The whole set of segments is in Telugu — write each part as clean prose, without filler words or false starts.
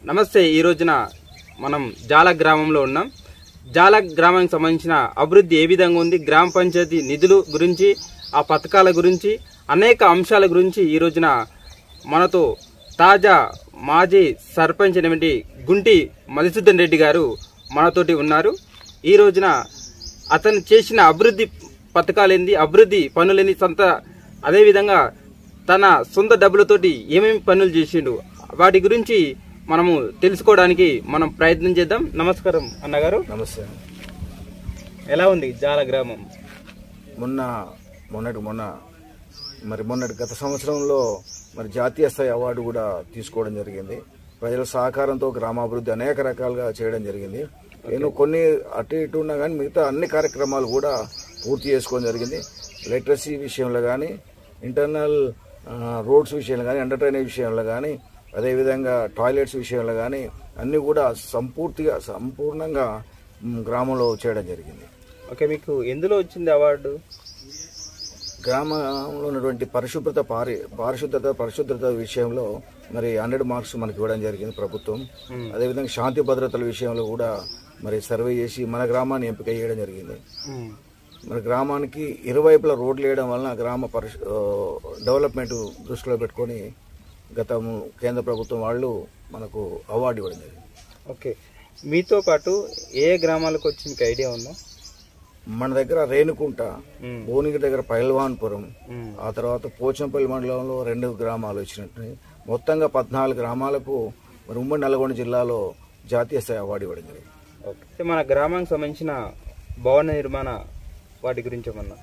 నమస్తే. ఈ రోజున మనం జాల గ్రామంలో ఉన్నాం. జాల గ్రామానికి సంబంధించిన అభివృద్ధి ఏ విధంగా ఉంది, గ్రామ పంచాయతీ నిధులు గురించి, ఆ పథకాల గురించి, అనేక అంశాల గురించి ఈ రోజున మనతో తాజా మాజీ సర్పంచ్ అయినటువంటి గుంటి మధుసూదన్ రెడ్డి గారు మనతోటి ఉన్నారు. ఈ రోజున అతను చేసిన అభివృద్ధి పథకాలేంది, అభివృద్ధి పనులేంది, అదేవిధంగా తన సొంత డబ్బులతోటి ఏమేమి పనులు చేసిండు, వాటి గురించి మనము తెలుసుకోవడానికి మనం ప్రయత్నం చేద్దాం. నమస్కారం అన్నగారు. నమస్తే. ఎలా ఉంది జాల గ్రామం? మొన్నటి గత సంవత్సరంలో జాతీయ స్థాయి అవార్డు కూడా తీసుకోవడం జరిగింది. ప్రజల సహకారంతో గ్రామాభివృద్ధి అనేక రకాలుగా చేయడం జరిగింది. నేను కొన్ని అటు ఇటు ఉన్నా కానీ మిగతా అన్ని కార్యక్రమాలు కూడా పూర్తి చేసుకోవడం జరిగింది. లిటరసీ విషయంలో కానీ, ఇంటర్నల్ రోడ్స్ విషయంలో కానీ, అండర్ డ్రైనేజ్ విషయంలో కానీ, అదేవిధంగా టాయిలెట్స్ విషయంలో కానీ అన్నీ కూడా సంపూర్ణంగా గ్రామంలో చేయడం జరిగింది. ఓకే, మీకు ఎందులో వచ్చింది అవార్డు? గ్రామంలో ఉన్నటువంటి పరిశుభ్రత విషయంలో 100 మార్క్స్ మనకి ఇవ్వడం జరిగింది ప్రభుత్వం. అదేవిధంగా శాంతి భద్రతల విషయంలో కూడా సర్వే చేసి మన గ్రామాన్ని ఎంపిక చేయడం జరిగింది. మన గ్రామానికి ఇరువైపులా రోడ్లు వేయడం వలన గ్రామ డెవలప్మెంట్ దృష్టిలో పెట్టుకొని గతము కేంద్ర ప్రభుత్వం వాళ్ళు మనకు అవార్డు ఇవ్వడం జరిగింది. ఓకే, మీతో పాటు ఏ గ్రామాలకు వచ్చి మీకు ఐడియా ఉందా? మన దగ్గర రేణుకుంట, భువనగిరి దగ్గర పైల్వాన్పురం, ఆ తర్వాత పోచంపల్లి మండలంలో 2 గ్రామాలు వచ్చినట్టు మొత్తంగా 14 గ్రామాలకు ఉమ్మడి నల్గొండ జిల్లాలో జాతీయ స్థాయి అవార్డు ఇవ్వడం జరిగింది. ఓకే, మన గ్రామానికి సంబంధించిన భవన నిర్మాణ వాటి గురించి ఏమన్నా?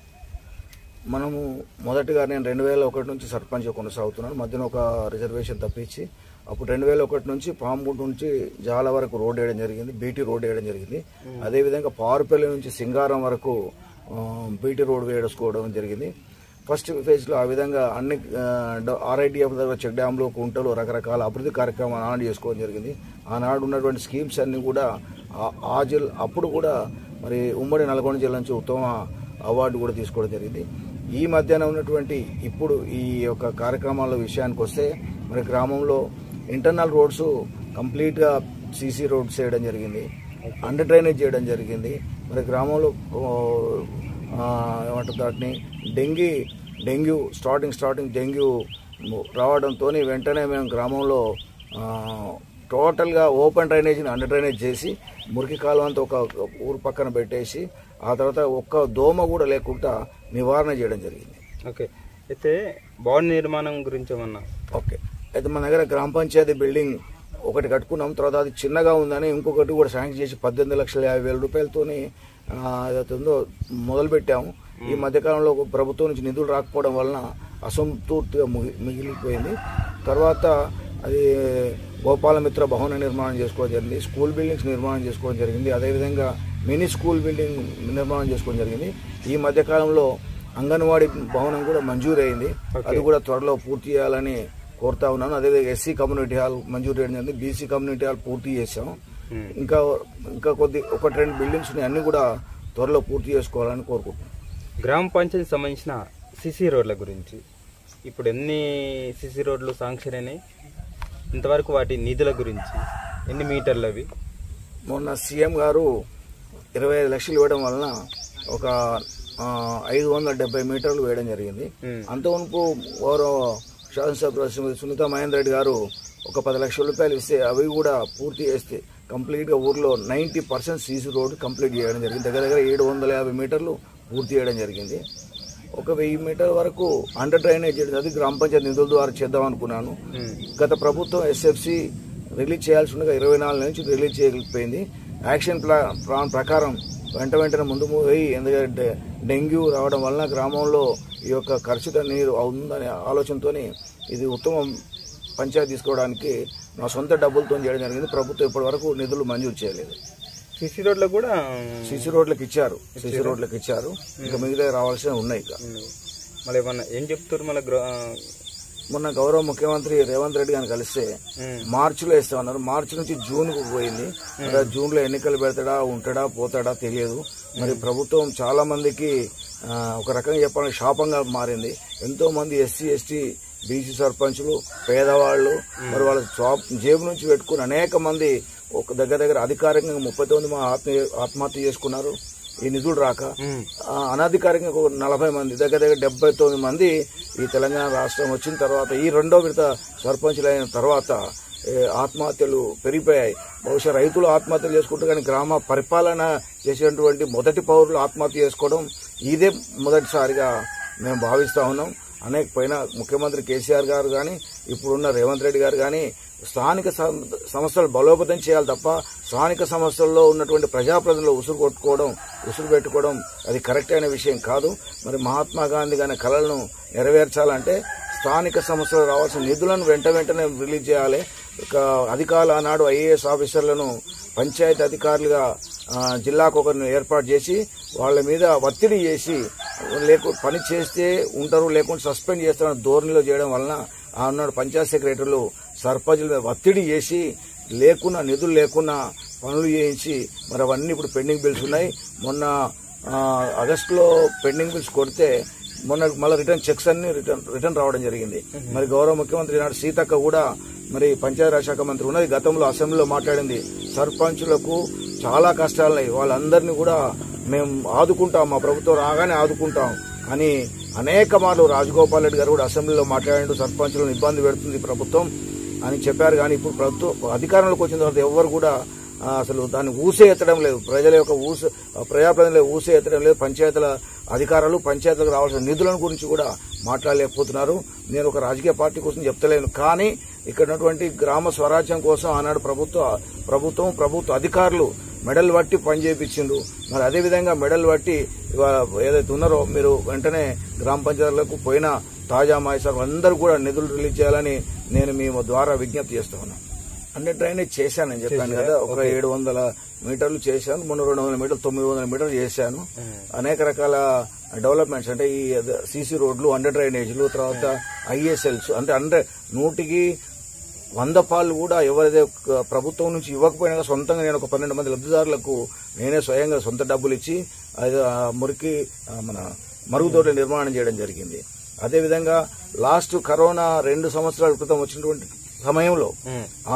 మనము మొదటిగా నేను 2001 నుంచి సర్పంచ్ కొనసాగుతున్నాను. మధ్యన ఒక రిజర్వేషన్ తప్పించి అప్పుడు 2001 నుంచి పాముగుంట నుంచి జాల వరకు రోడ్ వేయడం జరిగింది, బీటీ రోడ్ వేయడం జరిగింది. అదేవిధంగా పారుపల్లి నుంచి సింగారం వరకు బీటీ రోడ్ వేసుకోవడం జరిగింది. ఫస్ట్ ఫేజ్లో ఆ విధంగా అన్ని RIDF దగ్గర చెక్ డ్యాంలు, కుంటలు, రకరకాల అభివృద్ధి కార్యక్రమాలు ఆనాడు చేసుకోవడం జరిగింది. ఆనాడు ఉన్నటువంటి స్కీమ్స్ అన్ని కూడా అప్పుడు కూడా ఉమ్మడి నల్గొండ జిల్లా నుంచి ఉత్తమ అవార్డు కూడా తీసుకోవడం జరిగింది. ఈ మధ్యాహ్నం ఉన్నటువంటి ఇప్పుడు ఈ యొక్క కార్యక్రమాల విషయానికి వస్తే గ్రామంలో ఇంటర్నల్ రోడ్స్ కంప్లీట్గా సీసీ రోడ్స్ చేయడం జరిగింది, అండర్ డ్రైనేజ్ చేయడం జరిగింది. గ్రామంలో ఏమంటారు దాటిని డెంగ్యూ స్టార్టింగ్ డెంగ్యూ రావడంతో వెంటనే మేము గ్రామంలో టోటల్గా ఓపెన్ డ్రైనేజీని అండర్ డ్రైనేజ్ చేసి మురికి కాలువ అంతా ఒక ఊరు పక్కన పెట్టేసి ఆ తర్వాత ఒక్క దోమ కూడా లేకుండా నివారణ చేయడం జరిగింది. ఓకే, అయితే భవన నిర్మాణం గురించి ఏమన్నా? ఓకే, అయితే మన దగ్గర గ్రామ పంచాయతీ బిల్డింగ్ ఒకటి కట్టుకున్నాం. తర్వాత అది చిన్నగా ఉందని ఇంకొకటి కూడా శాంక్షన్ చేసి 18,50,000 రూపాయలతోని ఏదైతుందో మొదలుపెట్టాము. ఈ మధ్యకాలంలో ప్రభుత్వం నుంచి నిధులు రాకపోవడం వలన అసంతృప్తిగా మిగిలిపోయింది. తర్వాత అది గోపాలమిత్ర భవన నిర్మాణం చేసుకోవడం జరిగింది, స్కూల్ బిల్డింగ్స్ నిర్మాణం చేసుకోవడం జరిగింది, అదేవిధంగా మినీ స్కూల్ బిల్డింగ్ నిర్మాణం చేసుకోవడం జరిగింది. ఈ మధ్యకాలంలో అంగన్వాడీ భవనం కూడా మంజూరు అయింది, అది కూడా త్వరలో పూర్తి చేయాలని కోరుతా ఉన్నాను. అదేవిధంగా SC కమ్యూనిటీ హాల్ మంజూరు చేయడం జరిగింది, BC కమ్యూనిటీ హాల్ పూర్తి చేసాం. ఇంకా 1-2 బిల్డింగ్స్ అన్ని కూడా త్వరలో పూర్తి చేసుకోవాలని కోరుకుంటున్నాం. గ్రామ పంచాయతీ సంబంధించిన సిసి రోడ్ల గురించి ఇప్పుడు ఎన్ని సిసి రోడ్లు శాంక్షన్ అయినాయి, ఇంతవరకు వాటి నిధుల గురించి, ఎన్ని మీటర్లు అవి? మొన్న సీఎం గారు 25 లక్షలు ఇవ్వడం వలన ఒక 570 మీటర్లు వేయడం జరిగింది. అంతవరకు గౌరవ శాసనసభ్యులు శ్రీమతి సునీత మహేందర్ రెడ్డి గారు ఒక 10 లక్షల రూపాయలు ఇస్తే అవి కూడా పూర్తి చేస్తే కంప్లీట్గా ఊర్లో 90% సీసీ రోడ్డు కంప్లీట్ చేయడం జరిగింది. దగ్గర 750 మీటర్లు పూర్తి చేయడం జరిగింది. ఒక 1000 మీటర్ల వరకు అండర్ డ్రైనేజ్ చేయడం, అది గ్రామ పంచాయతీ నిధుల ద్వారా చేద్దాం అనుకున్నాను. గత ప్రభుత్వం SFC రిలీజ్ చేయాల్సి ఉండగా 24 నుంచి రిలీజ్ చేయకపోయింది. యాక్షన్ ప్లాన్ ప్రకారం వెంటనే ముందు పోయి, ఎందుకంటే డెంగ్యూ రావడం వలన గ్రామంలో ఈ యొక్క కలుషిత నీరు ఉందనే ఆలోచనతో ఇది ఉత్తమ పంచాయతీ తీసుకోవడానికి నా సొంత డబ్బులతో చేయడం జరిగింది. ప్రభుత్వం ఇప్పటి వరకు నిధులు మంజూరు చేయలేదు. సిసి రోడ్లకు కూడా సిసి రోడ్లకు ఇచ్చారు, ఇంకా మిగతా రావాల్సినవి ఉన్నాయి. మళ్ళీ ఏమన్నా ఏం చెప్తారు? మళ్ళీ మొన్న గౌరవ ముఖ్యమంత్రి రేవంత్ రెడ్డి గారిని కలిస్తే మార్చిలో ఇస్తామన్నారు. మార్చి నుంచి జూన్కు పోయింది. జూన్లో ఎన్నికలు పెడతాడా, ఉంటాడా, పోతాడా తెలియదు. ప్రభుత్వం చాలా మందికి ఒక రకంగా చెప్పాలంటే శాపంగా మారింది. ఎంతో మంది SC ST బీసీ సర్పంచులు, పేదవాళ్ళు, మరి వాళ్ళ జేబు నుంచి పెట్టుకుని అనేక మంది ఒక దగ్గర అధికారికంగా 39 ఆత్మహత్య చేసుకున్నారు ఈ నిధులు రాక. అనధికారికంగా 40 మంది, దగ్గర 79 మంది ఈ తెలంగాణ రాష్ట్రం వచ్చిన తర్వాత, ఈ రెండో విడత సర్పంచులు అయిన తర్వాత ఆత్మహత్యలు పెరిగిపోయాయి. బహుశా రైతులు ఆత్మహత్యలు చేసుకుంటారు, కానీ గ్రామ పరిపాలన చేసేటువంటి మొదటి పౌరులు ఆత్మహత్య చేసుకోవడం ఇదే మొదటిసారిగా మేము భావిస్తా ఉన్నాం. అనేక పైన ముఖ్యమంత్రి కేసీఆర్ గారు కానీ, ఇప్పుడున్న రేవంత్ రెడ్డి గారు కానీ స్థానిక సంస్థలు బలోపేతం చేయాలి తప్ప స్థానిక సంస్థల్లో ఉన్నటువంటి ప్రజాప్రతినిధులు ఉసురు పెట్టుకోవడం అది కరెక్ట్ అయిన విషయం కాదు. మరి మహాత్మా గాంధీ గారి కళలను నెరవేర్చాలంటే స్థానిక సంస్థలు రావాల్సిన నిధులను వెంటనే రిలీజ్ చేయాలి. అధికారులు ఆనాడు ఐఏఎస్ ఆఫీసర్లను పంచాయతీ అధికారులుగా జిల్లాకు ఒకరిని ఏర్పాటు చేసి వాళ్ళ మీద ఒత్తిడి చేసి పని చేస్తే ఉంటారు, లేకుంటే సస్పెండ్ చేస్తారని ధోరణిలో చేయడం వలన ఆనాడు పంచాయత్ సెక్రటరీలు సర్పంచుల మీద ఒత్తిడి చేసి నిధులు లేకున్నా పనులు చేయించి మరి అవన్నీ ఇప్పుడు పెండింగ్ బిల్స్ ఉన్నాయి. మొన్న ఆగస్టులో పెండింగ్ బిల్స్ కొడితే మొన్న మళ్ళీ రిటర్న్ చెక్స్ అన్ని రిటర్న్ రావడం జరిగింది. మరి గౌరవ ముఖ్యమంత్రి నాడు సీతక్క కూడా మరి పంచాయతీరాజ్ శాఖ మంత్రి ఉన్నది, గతంలో అసెంబ్లీలో మాట్లాడింది, సర్పంచులకు చాలా కష్టాలున్నాయి, వాళ్ళందరినీ కూడా మేము ఆదుకుంటాం, మా ప్రభుత్వం రాగానే ఆదుకుంటాం అని అనేక మార్లు రాజగోపాల్ రెడ్డి గారు కూడా అసెంబ్లీలో మాట్లాడారు. సర్పంచులను ఇబ్బంది పెడుతుంది ప్రభుత్వం అని చెప్పారు. కానీ ఇప్పుడు ప్రభుత్వం అధికారంలోకి వచ్చిన తర్వాత ఎవరు కూడా అసలు దాన్ని ఊసే ఎత్తడం లేదు. ప్రజల యొక్క ప్రజాప్రతినిధులు ఊసే ఎత్తడం లేదు. పంచాయతీల అధికారులు పంచాయతీలకు రావాల్సిన నిధులను గురించి కూడా మాట్లాడలేకపోతున్నారు. నేను ఒక రాజకీయ పార్టీ కోసం చెప్తలేను, కానీ ఇక్కడ ఉన్నటువంటి గ్రామ స్వరాజ్యం కోసం ఆనాడు ప్రభుత్వ అధికారులు మెడల్ పట్టి పనిచేయించిండ్రు. మరి అదేవిధంగా మెడల్ పట్టి ఏదైతే ఉన్నారో మీరు వెంటనే గ్రామ పంచాయతీలకు పోయిన తాజా మాయిసార్ అందరూ కూడా నిధులు రిలీజ్ చేయాలని నేను మీ ద్వారా విజ్ఞప్తి చేస్తా ఉన్నాను. అంటే డ్రైనేజ్ చేశానని చెప్పాను కదా, ఒక 700 మీటర్లు చేశాను, మొన్న 200 మీటర్లు 900 మీటర్లు చేశాను. అనేక రకాల డెవలప్మెంట్స్ అంటే ఈ సీసీ రోడ్లు, అండర్ డ్రైనేజీలు, తర్వాత ఐఎస్ఎల్స్ అంటే 100కి 100 పాలు కూడా ఎవరైతే ప్రభుత్వం నుంచి ఇవ్వకపోయినా సొంతంగా నేను ఒక 12 మంది లబ్ధిదారులకు నేనే స్వయంగా సొంత డబ్బులు ఇచ్చి మరుగుదొడ్ల నిర్మాణం చేయడం జరిగింది. అదేవిధంగా లాస్ట్ కరోనా 2 సంవత్సరాల క్రితం వచ్చినటువంటి సమయంలో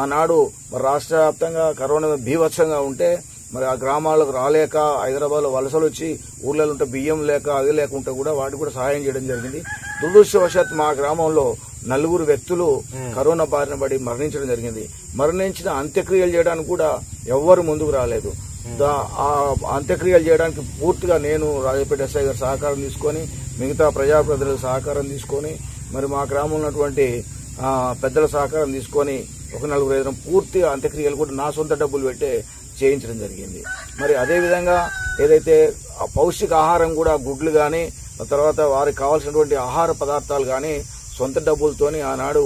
ఆనాడు మరి రాష్ట్ర వ్యాప్తంగా కరోనా బీభత్సంగా ఉంటే మరి ఆ గ్రామాలకు రాలేక హైదరాబాద్ లో వలసలు వచ్చి ఊర్లలో ఉంటే బియ్యం లేక అది లేకుంటే కూడా వాటికి కూడా సహాయం చేయడం జరిగింది. దురదృష్టవశాత్ మా గ్రామంలో 4 వ్యక్తులు కరోనా బారిన పడి మరణించడం జరిగింది. మరణించిన అంత్యక్రియలు చేయడానికి కూడా ఎవ్వరు ముందుకు రాలేదు. ఆ అంత్యక్రియలు చేయడానికి పూర్తిగా నేను రాజపేట ఎస్ఐ గారి సహకారం తీసుకొని, మిగతా ప్రజాప్రతినిధుల సహకారం తీసుకొని, మరి మా గ్రామంలో ఉన్నటువంటి పెద్దల సహకారం తీసుకొని ఒక 4-5 పూర్తిగా అంత్యక్రియలు కూడా నా సొంత డబ్బులు పెట్టే చేయించడం జరిగింది. మరి అదేవిధంగా ఏదైతే పౌష్టిక ఆహారం కూడా గుడ్లు కానీ తర్వాత వారికి కావాల్సినటువంటి ఆహార పదార్థాలు కానీ సొంత డబ్బులతోని ఆనాడు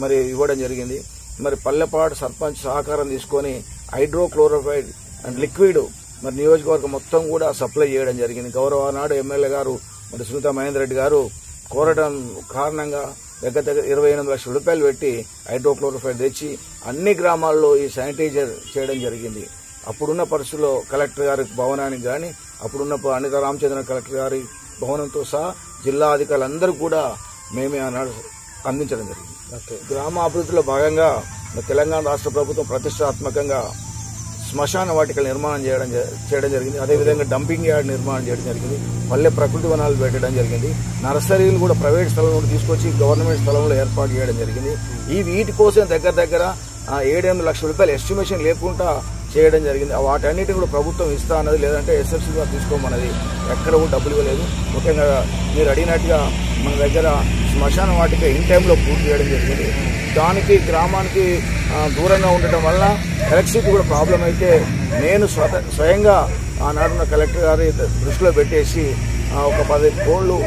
మరి ఇవ్వడం జరిగింది. మరి పల్లెపాడు సర్పంచ్ సహకారం తీసుకొని హైడ్రోక్లోరోఫైడ్ అండ్ లిక్విడ్ మరి నియోజకవర్గం మొత్తం కూడా సప్లై చేయడం జరిగింది. గౌరవ ఆనాడు ఎమ్మెల్యే గారు మరి సునీతా మహేందర్ రెడ్డి గారు కోరడం కారణంగా దగ్గర 28 లక్షల రూపాయలు పెట్టి హైడ్రోక్లోరోఫైడ్ తెచ్చి అన్ని గ్రామాల్లో ఈ శానిటైజర్ చేయడం జరిగింది. అప్పుడున్న పరిస్థితుల్లో కలెక్టర్ గారి భవనానికి కానీ, అప్పుడున్న అనితా రామచంద్ర కలెక్టర్ గారి భవనంతో సహా జిల్లా అధికారులందరూ కూడా మేమే ఆనాడు అందించడం జరిగింది. గ్రామ అభివృద్ధిలో భాగంగా తెలంగాణ రాష్ట్ర ప్రభుత్వం ప్రతిష్టాత్మకంగా శ్మశాన వాటికలు నిర్మాణం చేయడం జరిగింది. అదేవిధంగా డంపింగ్ యార్డ్ నిర్మాణం చేయడం జరిగింది. పల్లె ప్రకృతి వనాలు పెట్టడం జరిగింది. నర్సరీలు కూడా ప్రైవేట్ స్థలంలో తీసుకొచ్చి గవర్నమెంట్ స్థలంలో ఏర్పాటు చేయడం జరిగింది. వీటి కోసం దగ్గర 7-8 లక్షల రూపాయలు ఎస్టిమేషన్ లేకుండా చేయడం జరిగింది. వాటన్నిటిని కూడా ప్రభుత్వం ఇస్తా అన్నది, లేదంటే ఎస్ఎఫ్సీగా తీసుకోమన్నది, ఎక్కడ కూడా డబ్బులు ఇవ్వలేదు. ముఖ్యంగా మీరు అడిగినట్టుగా మన దగ్గర శ్మశాన వాటిక ఇన్ టైంలో పూర్తి చేయడం జరిగింది. దానికి గ్రామానికి దూరంగా ఉండటం వల్ల ఎలక్ట్రిసిటీ కూడా ప్రాబ్లం అయితే నేను స్వయంగా ఆనాడున్న కలెక్టర్ గారి దృష్టిలో పెట్టేసి ఒక 10 కోళ్లు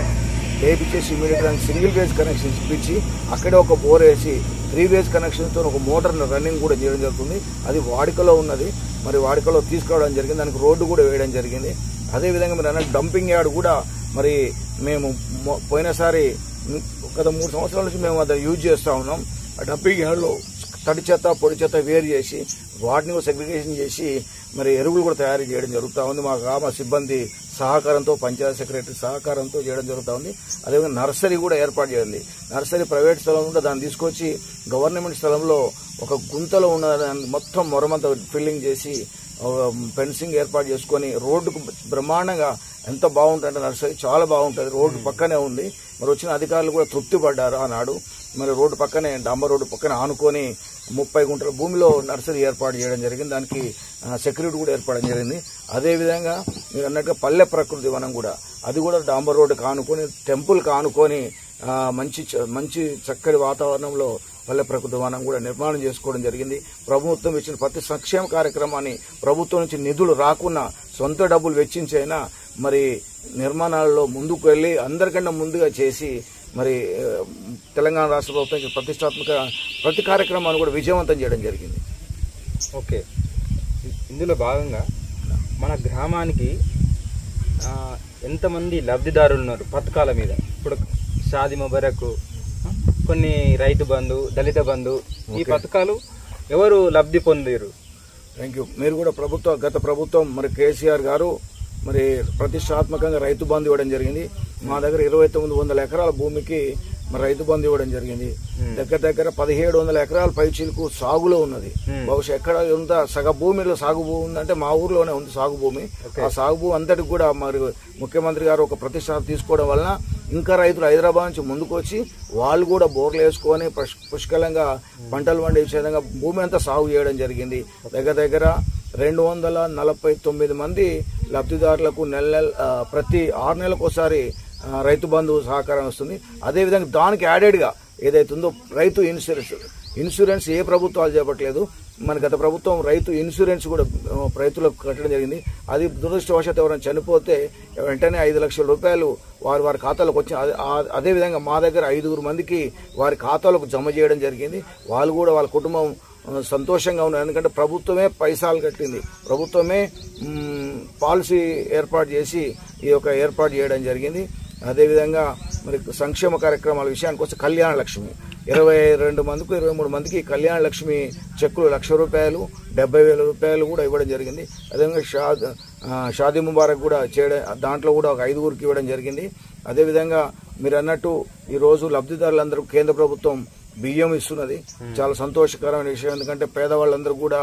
వేయించేసి ఇమీడియట్గా సింగిల్ ఫేజ్ కనెక్షన్స్ ఇప్పించి అక్కడే ఒక బోర్ వేసి 3 ఫేజ్ కనెక్షన్తో ఒక మోటార్ను రన్నింగ్ కూడా చేయడం జరుగుతుంది. అది వాడుకలో ఉన్నది, మరి వాడుకలో తీసుకురావడం జరిగింది. దానికి రోడ్డు కూడా వేయడం జరిగింది. అదేవిధంగా మీరు అన్న డంపింగ్ యార్డ్ కూడా మరి మేము పోయినసారి గత 3 సంవత్సరాల నుంచి మేము అది యూజ్ చేస్తూ ఉన్నాం. ఆ డంపింగ్ యార్డ్లో తడి చెత్త పొడి చెత్త వేరు చేసి వాటిని సెగ్రిగేషన్ చేసి మరి ఎరువులు కూడా తయారు చేయడం జరుగుతూ ఉంది. మా గ్రామ సిబ్బంది సహకారంతో, పంచాయత్ సెక్రటరీ సహకారంతో చేయడం జరుగుతూ ఉంది. అదేవిధంగా నర్సరీ కూడా ఏర్పాటు చేయాలి. నర్సరీ ప్రైవేట్ స్థలం ఉంటే దాన్ని తీసుకొచ్చి గవర్నమెంట్ స్థలంలో ఒక గుంతలో ఉన్న మొత్తం మొరమంతా ఫిల్లింగ్ చేసి ఫెన్సింగ్ ఏర్పాటు చేసుకొని రోడ్డుకు బ్రహ్మాండంగా ఎంత బాగుంటుందంటే నర్సరీ చాలా బాగుంటుంది. రోడ్డు పక్కనే ఉంది. మరి వచ్చిన అధికారులు కూడా తృప్తి పడ్డారు ఆనాడు. మరి రోడ్డు పక్కనే, డాంబర్ రోడ్డు పక్కనే ఆనుకొని 30 గుంటల భూమిలో నర్సరీ ఏర్పాటు చేయడం జరిగింది. దానికి సెక్యూరిటీ కూడా ఏర్పడడం జరిగింది. అదేవిధంగా మీరు అన్నట్టుగా పల్లె ప్రకృతి వనం కూడా, అది కూడా డాంబర్ రోడ్డుకు ఆనుకొని, టెంపుల్కి ఆనుకొని మంచి చక్కటి వాతావరణంలో పల్లె ప్రకృతి వనం కూడా నిర్మాణం చేసుకోవడం జరిగింది. ప్రభుత్వం ఇచ్చిన ప్రతి సంక్షేమ కార్యక్రమాన్ని ప్రభుత్వం నుంచి నిధులు రాకున్నా సొంత డబ్బులు వెచ్చించైనా మరి నిర్మాణాలలో ముందుకు వెళ్లి అందరికన్నా ముందుగా చేసి మరి తెలంగాణ రాష్ట్ర ప్రభుత్వం ప్రతిష్టాత్మక ప్రతి కార్యక్రమాన్ని కూడా విజయవంతం చేయడం జరిగింది. ఓకే, ఇందులో భాగంగా మన గ్రామానికి ఎంతమంది లబ్ధిదారులు ఉన్నారు పథకాల మీద? ఇప్పుడు షాదీ ముబారక్, కొన్ని రైతు బంధు, దళిత బంధు, ఈ పథకాలు ఎవరు లబ్ధి పొందారు? Thank you. మీరు కూడా గత ప్రభుత్వం మరి కేసీఆర్ గారు మరి ప్రతిష్టాత్మకంగా రైతు బంధు ఇవ్వడం జరిగింది. మా దగ్గర 2900 ఎకరాల భూమికి మరి రైతు బంధు ఇవ్వడం జరిగింది. దగ్గర 1700 ఎకరాల పైచీలకు సాగులో ఉన్నది. బహుశా ఎక్కడ ఉంత సగ భూమిలో సాగు భూమి ఉందంటే మా ఊర్లోనే ఉంది సాగు భూమి. ఆ సాగు భూమి అంతటికి కూడా మరి ముఖ్యమంత్రి గారు ఒక ప్రతిష్ట తీసుకోవడం వలన ఇంకా రైతులు హైదరాబాద్ నుంచి ముందుకు వచ్చి వాళ్ళు కూడా బోర్లు వేసుకొని పుష్కలంగా పంటలు పండించే విధంగా భూమి అంతా సాగు చేయడం జరిగింది. దగ్గర 249 మంది లబ్ధిదారులకు ప్రతి 6 నెలలకు ఒకసారి రైతు బంధు సహకారం వస్తుంది. అదేవిధంగా దానికి యాడెడ్గా ఏదైతుందో రైతు ఇన్సూరెన్స్ ఏ ప్రభుత్వాలు చేపట్టలేదు. మన గత ప్రభుత్వం రైతు ఇన్సూరెన్స్ కూడా రైతులకు కట్టడం జరిగింది. అది దురదృష్టవశాత్తు ఎవరైనా చనిపోతే వెంటనే 5 లక్షల రూపాయలు వారి ఖాతాలోకి వచ్చి అదేవిధంగా మా దగ్గర 5 మందికి వారి ఖాతాలకు జమ చేయడం జరిగింది. వాళ్ళు కూడా వాళ్ళ కుటుంబం సంతోషంగా ఉన్నారు. ఎందుకంటే ప్రభుత్వమే పైసలు కట్టింది, ప్రభుత్వమే పాలసీ ఏర్పాటు చేసి ఈ యొక్క ఏర్పాటు చేయడం జరిగింది. అదేవిధంగా మరి సంక్షేమ కార్యక్రమాల విషయానికి వస్తే కళ్యాణ లక్ష్మి 23 మందికి కళ్యాణ లక్ష్మి చెక్కులు 1,00,000 రూపాయలు, 70,000 రూపాయలు కూడా ఇవ్వడం జరిగింది. అదేవిధంగా షాదీ ముబారక్ కూడా చేయడం, దాంట్లో కూడా ఒక 5 ఇవ్వడం జరిగింది. అదేవిధంగా మీరు అన్నట్టు ఈరోజు లబ్ధిదారులందరూ కేంద్ర ప్రభుత్వం బియ్యం ఇస్తున్నది. చాలా సంతోషకరమైన విషయం. ఎందుకంటే పేదవాళ్ళందరూ కూడా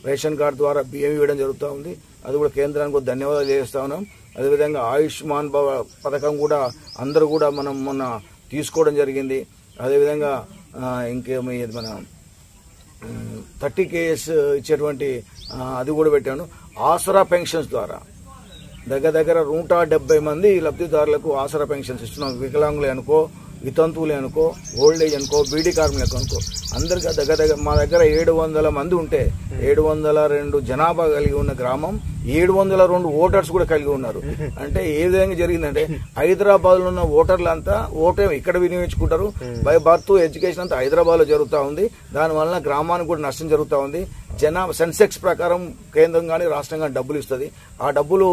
రేషన్ కార్డు ద్వారా బియ్యం ఇవ్వడం జరుగుతూ ఉంది. అది కూడా కేంద్రానికి ధన్యవాదాలు చేస్తా ఉన్నాం. అదేవిధంగా ఆయుష్మాన్ భవ పథకం కూడా అందరూ కూడా మనం మొన్న తీసుకోవడం జరిగింది. అదేవిధంగా ఇంకేమీ మన 30 KS ఇచ్చేటువంటి అది కూడా పెట్టాను. ఆసరా పెన్షన్స్ ద్వారా దగ్గర 170 మంది లబ్ధిదారులకు ఆసరా పెన్షన్స్ ఇస్తున్నాం. వికలాంగులే అనుకో, వితంతువులే అనుకో, ఓల్డ్ ఏజ్ అనుకో, బీడీ కార్మికులకు అనుకో, అందరికీ దగ్గర మా దగ్గర 700 మంది ఉంటే 702 జనాభా కలిగి ఉన్న గ్రామం 702 ఓటర్స్ కూడా కలిగి ఉన్నారు. అంటే ఏ విధంగా జరిగిందంటే హైదరాబాద్ లో ఉన్న ఓటర్లంతా ఓటే ఇక్కడ వినియోగించుకుంటారు. బై బర్త్ ఎడ్యుకేషన్ అంతా హైదరాబాద్ లో జరుగుతూ ఉంది. దానివల్ల గ్రామానికి కూడా నష్టం జరుగుతూ ఉంది. జనాభా సెన్సెక్స్ ప్రకారం కేంద్రం కానీ రాష్ట్రం కానీ డబ్బులు ఇస్తుంది. ఆ డబ్బులు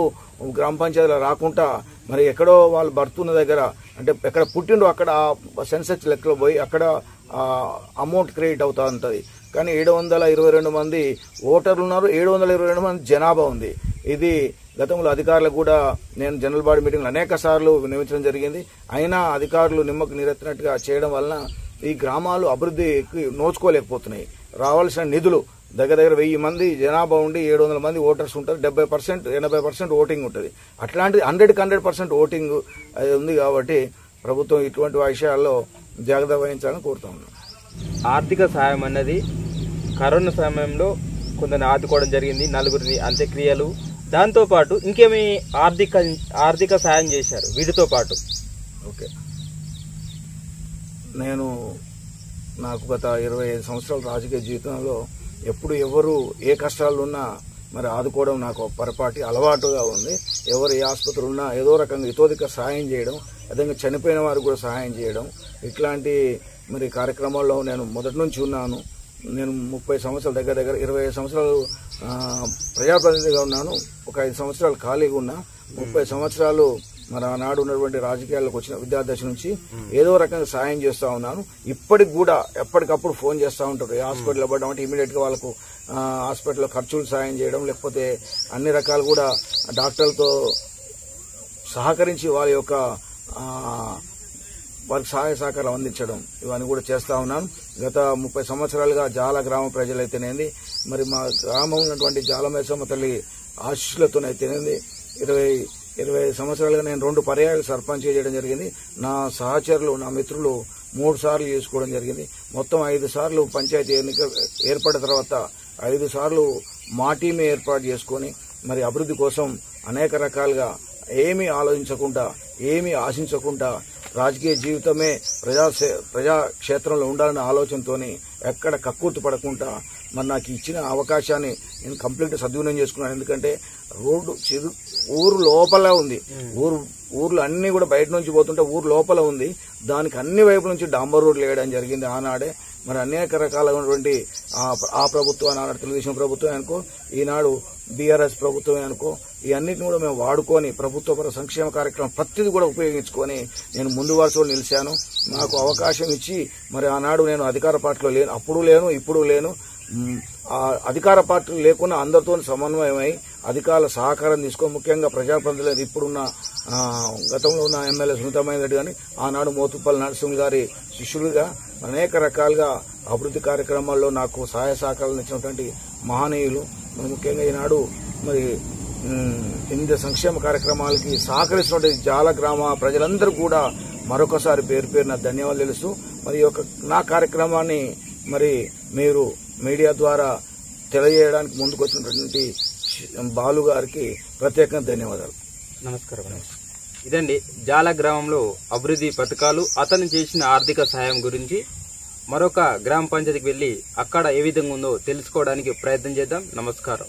గ్రామ పంచాయతీలో రాకుండా మరి ఎక్కడో వాళ్ళు బర్తున్న దగ్గర అంటే ఎక్కడ పుట్టిండో అక్కడ సెన్సెక్స్ లెక్కలో పోయి అక్కడ అమౌంట్ క్రెడిట్ అవుతా ఉంటుంది. కానీ 722 మంది ఓటర్లు ఉన్నారు, 722 మంది జనాభా ఉంది. ఇది గతంలో అధికారులకు కూడా నేను జనరల్ బాడీ మీటింగ్లో అనేక సార్లు విన్నవించడం జరిగింది. అయినా అధికారులు నిమ్మకు నీరెత్తినట్టుగా చేయడం వలన ఈ గ్రామాలు అభివృద్ధికి నోచుకోలేకపోతున్నాయి. రావాల్సిన నిధులు దగ్గర 1000 మంది జనాభా ఉండి 700 మంది ఓటర్స్ ఉంటారు. 70% 80% ఓటింగ్ ఉంటుంది. అట్లాంటిది 100% ఓటింగ్ ఉంది. కాబట్టి ప్రభుత్వం ఇటువంటి విషయాల్లో జాగ్రత్త వహించాలని కోరుతా ఉన్నాం. ఆర్థిక సాయం అన్నది కరోనా సమయంలో కొందరిని ఆదుకోవడం జరిగింది, 4 అంత్యక్రియలు, దాంతోపాటు ఇంకేమి ఆర్థిక సాయం చేశారు వీటితో పాటు? ఓకే, నాకు గత 25 సంవత్సరాల రాజకీయ జీవితంలో ఎప్పుడు ఎవరు ఏ కష్టాలు ఉన్నా మరి ఆదుకోవడం నాకు పొరపాటి అలవాటుగా ఉంది. ఎవరు ఏ ఆసుపత్రి ఉన్నా ఏదో రకంగా ఇతోధిక సహాయం చేయడం, అదేవిధంగా చనిపోయిన వారికి కూడా సహాయం చేయడం, ఇట్లాంటి మరి కార్యక్రమాల్లో నేను మొదటి నుంచి ఉన్నాను. నేను 30 సంవత్సరాలు దగ్గర 25 సంవత్సరాలు ప్రజాప్రతినిధిగా ఉన్నాను. ఒక 5 సంవత్సరాలు ఖాళీగా ఉన్నా. 30 సంవత్సరాలు మరి ఆనాడు ఉన్నటువంటి రాజకీయాల్లోకి వచ్చిన విద్యార్థి నుంచి ఏదో రకంగా సాయం చేస్తూ ఉన్నాను. ఇప్పటికి కూడా ఎప్పటికప్పుడు ఫోన్ చేస్తూ ఉంటారు. ఏ హాస్పిటల్లో పడ్డం అంటే ఇమీడియట్ గా వాళ్ళకు హాస్పిటల్లో ఖర్చులు సాయం చేయడం, లేకపోతే అన్ని రకాలు కూడా డాక్టర్లతో సహకరించి వారి యొక్క వారికి సహాయ సహకారం అందించడం ఇవన్నీ కూడా చేస్తా ఉన్నాను. గత 30 సంవత్సరాలుగా జాల గ్రామ ప్రజలైతేనేది, మరి మా గ్రామంలో ఉన్నటువంటి జాలమేసమ్మ తల్లి ఆశీస్సులతోనైతేనేది 20 సంవత్సరాలుగా నేను 2 పర్యాయాలు సర్పంచ్ చేయడం జరిగింది. నా సహచరులు, నా మిత్రులు 3 సార్లు చేసుకోవడం జరిగింది. మొత్తం 5 సార్లు పంచాయతీ ఎన్నిక ఏర్పడిన తర్వాత 5 సార్లు మా టీమే ఏర్పాటు చేసుకొని మరి అభివృద్ధి కోసం అనేక రకాలుగా ఏమీ ఆలోచించకుండా, ఏమీ ఆశించకుండా రాజకీయ జీవితమే ప్రజాక్షేత్రంలో ఉండాలనే ఆలోచనతోని ఎక్కడ కక్కుర్తి పడకుండా మరి నాకు ఇచ్చిన అవకాశాన్ని నేను కంప్లీట్ సద్వినియోగం చేసుకున్నాను. ఎందుకంటే రోడ్డు ఊరు లోపల ఉంది, ఊర్లు అన్ని కూడా బయట నుంచి పోతుంటే ఊరు లోపల ఉంది. దానికి అన్ని వైపుల నుంచి డాంబర్ రోడ్లు వేయడం జరిగింది ఆనాడే. మరి అనేక రకాలైనటువంటి ఆ ప్రభుత్వం, ఆనాడు తెలుగుదేశం ప్రభుత్వం అనుకో, ఈనాడు బీఆర్ఎస్ ప్రభుత్వమే అనుకో, ఈ అన్నిటిని కూడా మేము వాడుకొని ప్రభుత్వ సంక్షేమ కార్యక్రమం ప్రతిదీ కూడా ఉపయోగించుకొని నేను ముందు వరుసలో నిలిచాను. నాకు అవకాశం ఇచ్చి మరి ఆనాడు నేను అధికార పార్టీలో లేను, అప్పుడు లేను, ఇప్పుడు లేను. అధికార పార్టీలు లేకుండా అందరితో సమన్వయమై అధికారుల సహకారం తీసుకొని, ముఖ్యంగా ప్రజాప్రతినిధులు ఇప్పుడున్న గతంలో ఉన్న ఎమ్మెల్యే సునీతమైన రెడ్డి గాని, ఆనాడు మోతుపల్లి నరసింహ గారి శిష్యులుగా అనేక రకాలుగా అభివృద్ధి కార్యక్రమాల్లో నాకు సహాయ సహకారాలు ఇచ్చినటువంటి మహనీయులు. ముఖ్యంగా ఈనాడు మరి ఇంత సంక్షేమ కార్యక్రమాలకి సహకరిస్తున్నటువంటి జాల గ్రామ ప్రజలందరూ కూడా మరొకసారి పేరు పేరున ధన్యవాదాలు తెలుస్తూ, మరి నా కార్యక్రమాన్ని మరి మీరు మీడియా ద్వారా తెలియజేయడానికి ముందుకు వచ్చినటువంటి బాలు గారికి ప్రత్యేకంగా ధన్యవాదాలు. నమస్కారం. ఇదండి జాల గ్రామంలో అభివృద్ధి పథకాలు, అతను చేసిన ఆర్థిక సహాయం గురించి మరొక గ్రామ పంచాయతీకి వెళ్లి అక్కడ ఏ విధంగా ఉందో తెలుసుకోవడానికి ప్రయత్నం చేద్దాం. నమస్కారం.